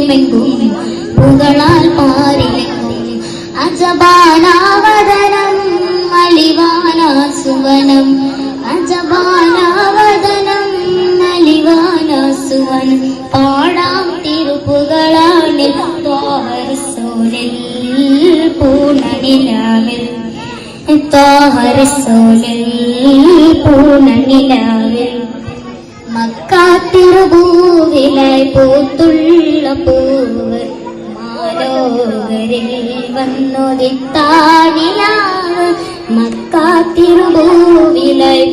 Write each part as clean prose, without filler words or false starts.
ഭൂമിമെങ്കും പുകളാൽ പാരിലെങ്കും അജബാനാവദനം മലിവാനാസുവനം അജബാനാവദനം മലിവാനാസുവനം പാടാം തിരുപ്പുകളാണിൽ ത്വാഹറസൂലിൽ പൂർണ്ണനിലാവിൽ ത്വാഹറസൂലിൽ പൂർണ്ണനിലാവിൽ മക്കാത്തിരുഭൂവിലായി പൂത്തുള്ള പൂവ് മാലോകരിൽ വന്നൊതിത്താനിലാവ് മക്കാത്തിരുഭൂവിലായി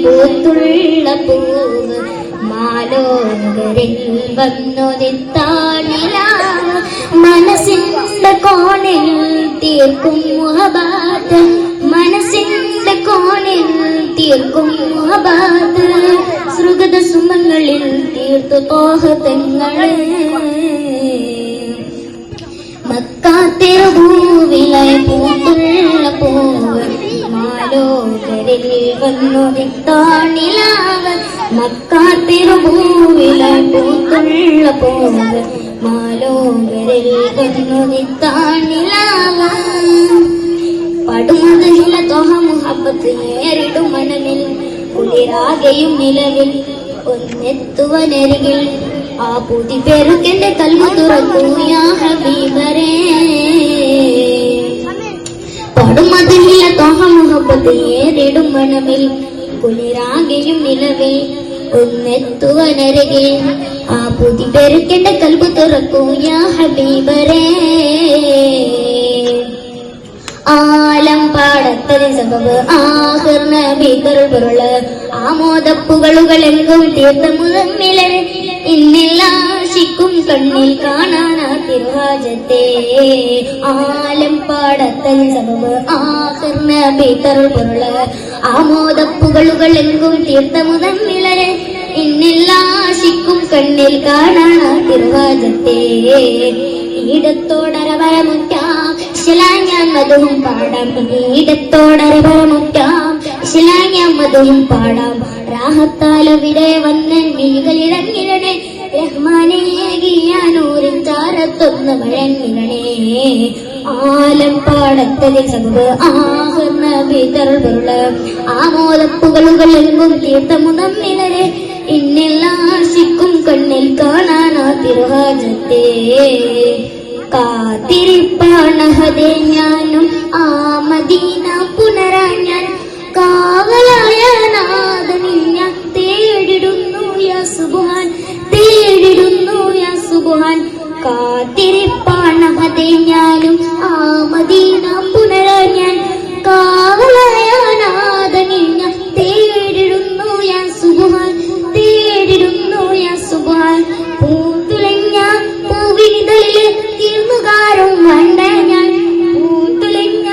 പൂത്തുള്ള പൂവ് മാലോകരിൽ വന്നൊതിത്താനിലാവ് മനസ്സിന്റെ കോണിൽ തീർക്കും മുഹബത്ത് മനസ്സിന്റെ കോണിൽ തീർക്കും മുഹബത്ത് സുഗത സുമങ്ങളിൽ തീർത്തു തോഹതങ്ങള് മക്കാത്തിരുഭൂവിലായി പൂത്തുള്ള പൂവ് മാലോകരിൽ വന്നൊതിത്താനിലാവ് മക്കാത്തിരുഭൂവിലായി പൂത്തുള്ള പൂവ് മാലോകരിൽ വന്നൊതിത്താനിലാവ് പടുമതിലെ തൊഹ മുഹബത്ത് ഏറിടും മനമിൽ കുളിരാകെയും നിലവിൽ ഒന്നെത്തുവനരികിൽ ആ പുതി പെരുക്കെന്റെ കൽവ് തുറക്കൂ യാ ഹബീബരേ പടുമതിലെ തൊഹ മുഹബത്ത് ഏറിടും മനമിൽ കുളിരാകെയും നിലവിൽ ഒന്നെത്തുവനരികിൽ ആ പുതി പെരുക്കെന്റെ കൽവ് തുറക്കൂ യാ ഹബീബരേ ആലം പാടത്തത് സബബ് ആഹിർ നബി കരുള് ആമോദപ്പുകളുകളെങ്കും തീർത്ത മുതമ്മിലര് ഇന്നെല്ലാശിക്കും കണ്ണിൽ കാണാനാ തിരുവാജത്തെ ആലം പാടത്തത് സബബ് ആഹിർ നബി കരുള് ആമോദപ്പുകളുകളെങ്കും തീർത്ത മുതമ്മിലര് ഇന്നെല്ലാശിക്കും കണ്ണിൽ കാണാനാ തിരുവാജത്തെ ഈടത്തോടരവരമുറ്റാം ശിലാഞ്ഞാൻ മധുവും പാടാം ഈടത്തോടരവരമുറ്റാം ശിലാഞ്ഞാൻ മധുവും പാടാം രാഹത്താലവിടെ വന്നൻ മിഴികളിറങ്ങിരണേ റഹ്മാനേകിയാനൂരിൻ ചാരത്തൊന്ന് വഴങ്ങിരണേ ആലം പാടത്തതിൽ സബബ് ആഹിർ നബി കരുള് ആമോദപ്പുകളുകളെങ്കും തീർത്ഥമുതമ്മിലരെ ഇന്നെല്ലാശിക്കും കണ്ണിൽ കാണാനാ തിരുഹാജത്തെ കാത്തിരിപ്പാണഹതേ ഞാനും ആ മദീന പുനരാൻ ഞാൻ കാവലായ നാഥനിൽ ഞാൻ തേടിടുന്നു യാ സുബ്ഹാൻ തേടിടുന്നു യാ സുബ്ഹാൻ കാത്തിരിപ്പാണഹതേ ഞാനും ആ മദീന പുനരാൻ ഞാൻ കാവലായ നാഥനിൽ ഞാൻ തേടിടുന്നു യാ സുബ്ഹാൻ തേടിടുന്നു യാ സുബ്ഹാൻ പൂത്തുലഞ്ഞ പൂവിനിതളില് തീർന്നുകാരും വണ്ട ഞാൻ പൂത്തുലഞ്ഞ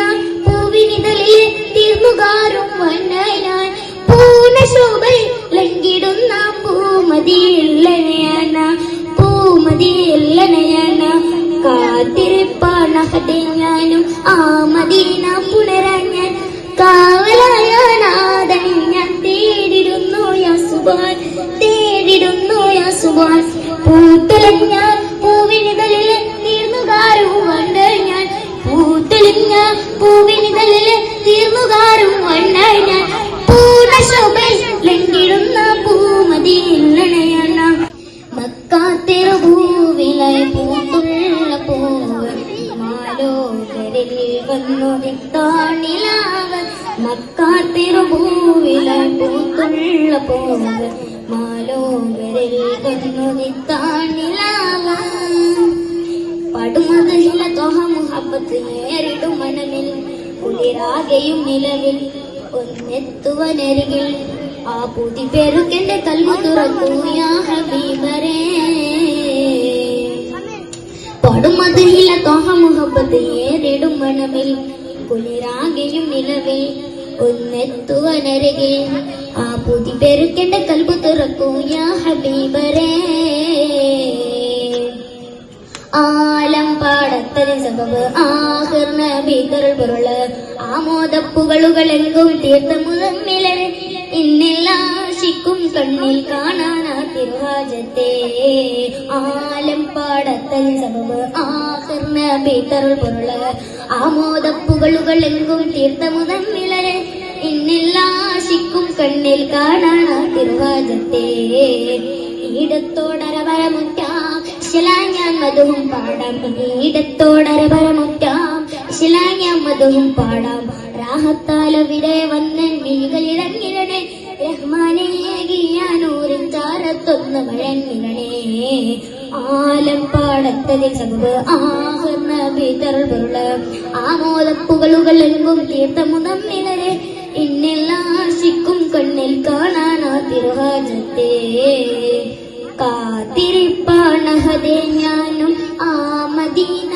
പൂവിനിതളില് തീർന്നുകാരും വണ്ട ഞാൻ പൂർണ്ണശോഭയിൽ ലംഘിടുന്ന പൂമതിയില്ലനയാന പൂമതിയില്ലനയാന കാത്തിരിപ്പാണഹതേ ഞാനും ആ മദീന പുനരാൻ ഞാൻ കാവലായ നാഥനിൽ ഞാൻ തേടിടുന്നു യാ സുബ്ഹാൻ തേടിടുന്നു യാ സുബ്ഹാൻ പൂത്തുലഞ്ഞ പൂവിനിതളില് തീർന്നുകാരും വണ്ട ഞാൻ പൂത്തുലഞ്ഞ പൂവിനിതളില് തീർന്നുകാരും വണ്ട ഞാൻ പൂർണ്ണശോഭയിൽ ലംഘിടുന്ന പൂമതിയില്ലണയണ മക്കാത്തിരുഭൂവിലായി പൂത്തുള്ള പൂവ് മാലോകരിൽ വന്നൊതിത്താനിലാവ് മക്കാത്തിരുഭൂവിലായി പൂത്തുള്ള പൂവ് മാലോകരിൽ വന്നൊതിത്താനിലാവ് പടുമതിലെ തൊഹ മുഹബത്ത് ഏറിടും മനമിൽ കുളിരാകെയും നിലവിൽ ഒന്നെത്തുവനരികിൽ ആ പുതി പെരുക്കെന്റെ കൽവ് തുറക്കൂ യാ ഹബീബരേ പടുമതിലെ തൊഹ മുഹബത്ത് ഏറിടും മനമിൽ കുളിരാകെയും നിലവിൽ ഒന്നെത്തുവനരികിൽ ആ പുതി പെരുക്കെന്റെ കൽവ് തുറക്കൂ യാ ഹബീബരേ ആലം പാടത്തത് സബബ് ആഹിർ നബി കരുള് ആമോദപ്പുകളുകളെങ്കും തീർത്ത മുതമ്മിലര് ഇന്നെല്ലാ ആശിക്കും കണ്ണിൽ കാണാനാ തിരുവാജത്തെ ആലം പാടത്തൽ സബബ് ആഖിർ നബി തരുൾ പൊരുള് ആമോദപ്പുകളുകൾ എങ്കും തീർത്ഥമുതമ്മിളരെ ഇന്നെല്ലാശിക്കും കണ്ണിൽ കാണാനാ തിരുവാജത്തെ ഈടത്തോടരവരമുറ്റാം ശിലാഞ്ഞാൻ മധുവും പാടാം ഈടത്തോടരവരമുറ്റാം ശിലാഞ്ഞാൻ മധുവും പാടാം രാഹത്താലവിടെ വന്നൻ മിഴികളിറങ്ങിരണേ റഹ്മാനേകിയാനൂരിൻ ചാരത്തൊന്ന് വഴങ്ങിരണേ ആലം പാടത്തതിൽ സബബ് ആഖിർ നബി തരുൾ പൊരുള് ആമോദപ്പുകളുകൾ എങ്കും തീർത്ഥമുതമ്മിളരെ ഇന്നെല്ലാശിക്കും കണ്ണിൽ കാണാനാ തിരുഹാജത്തെ കാത്തിരിപ്പാണഹതേ ഞാനും ആ മദീന